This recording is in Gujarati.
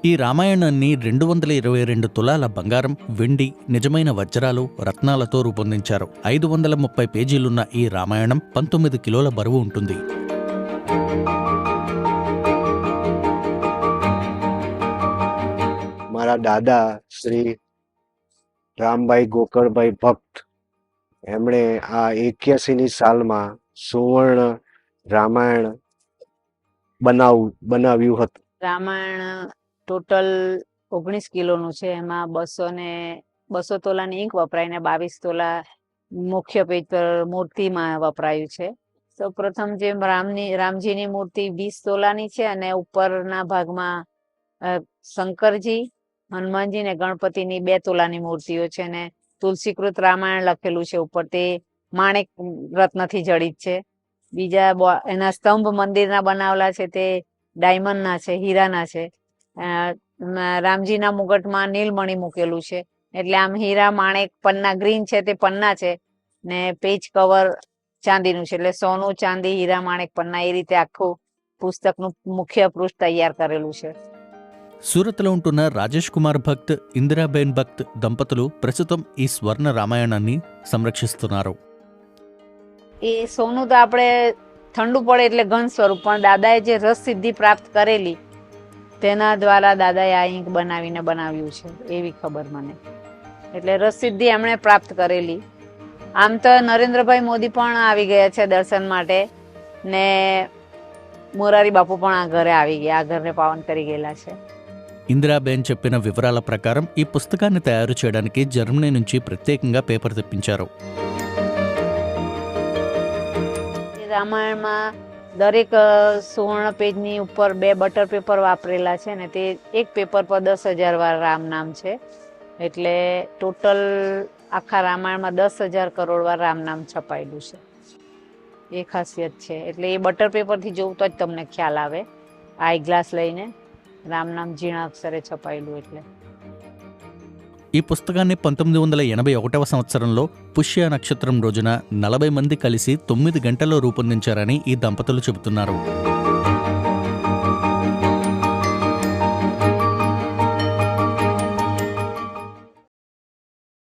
ఈ రామాయణాన్ని 222 తులాల బంగారం, వెండి, నిజమైన వజ్రాలు, రత్నాలతో రూపొందించారు. 530 పేజీలున్న ఈ రామాయణం 19 కిలోల బరువు ఉంటుంది. મારા દાદા શ્રી રામભાઈ ગોકળભાઈ ભક્ત એમણે આ 81ની સાલમાં સુવર્ણ રામાયણ બનાવ્યું હતું. રામાયણ ટોટલ 19 કિલોનું છે. એમાં 200 તોલાની ઈંક વપરાય ને 22 તોલા મુખ્ય પેજ પર મૂર્તિમાં વપરાયું છે. સૌપ્રથમ જે રામજીની મૂર્તિ 20 તોલાની છે અને ઉપરના ભાગમાં શંકરજી, હનુમાનજી ને ગણપતિની 2 તોલાની મૂર્તિઓ છે અને તુલસીકૃત રામાયણ લખેલું છે ઉપર. તે માણેક રત્નથી જડિત છે. બીજા એના સ્તંભ મંદિરના બનાવેલા છે તે ડાયમંડના છે, હીરાના છે. રામજીના મુગટમાં નીલમણી મૂકેલું છે. એટલે આમ હીરા, માણેક, પન્ના ગ્રીન છે તે પન્ના છે ને પેજ કવર ચાંદીનું છે. એટલે સોનું, ચાંદી, હીરા, માણેક, પન્ના એ રીતે આખું પુસ્તકનું મુખ્ય પૃષ્ઠ તૈયાર કરેલું છે. సూరత్లో ఉంటున్న రాజేష్ కుమార్ భక్త్, ఇందిరాబేన్ భక్త్ దంపతులు ప్రస్తుతం ఈ స్వర్ణ రామాయణాన్ని సంరక్షిస్తున్నారు. એ સોનું તો આપણે ઠંડુ પડે એટલે ઘન સ્વરૂપ, પણ દાદાએ જે રસ સિદ્ધિ પ્રાપ્ત કરેલી તેના દ્વારા દાદાએ આ ઈંક બનાવ્યું છે એવી ખબર મને. એટલે રસ સિદ્ધિ એમણે પ્રાપ્ત કરેલી. આમ તો નરેન્દ્રભાઈ મોદી પણ આવી ગયા છે દર્શન માટે ને મોરારી બાપુ પણ આ ઘરે આવી ગયા, આ ઘરને પાવન કરી ગયેલા છે. ఇందిరాబేన్ చెప్పిన వివరాల ప్రకారం ఈ పుస్తకాన్ని తయారు చేయడానికి జర్మనీ నుంచి ప్రత్యేకంగా పేపర్ తెప్పించారు. રામાયણમાં દરેક સુવર્ણ પેજની ઉપર 2 બટર પેપર વાપરેલા છે ને તે એક પેપર પર 10,000 વાર રામ નામ છે. એટલે ટોટલ આખા રામાયણમાં 10,000 કરોડ વાર રામ નામ છપાયેલું છે. એ ખાસિયત છે. એટલે એ બટર પેપરથી જોવું તો જ તમને ખ્યાલ આવે. આઈ ગ્લાસ લઈને રામ નામ ઝીણા અક્ષરે છપાયેલું. એટલે ఈ పుస్తకాన్ని 1981వ సంవత్సరంలో పుష్య నక్షత్రం రోజున 40 మంది కలిసి 9 గంటల్లో రూపొందించారని ఈ దంపతులు చెబుతున్నారు.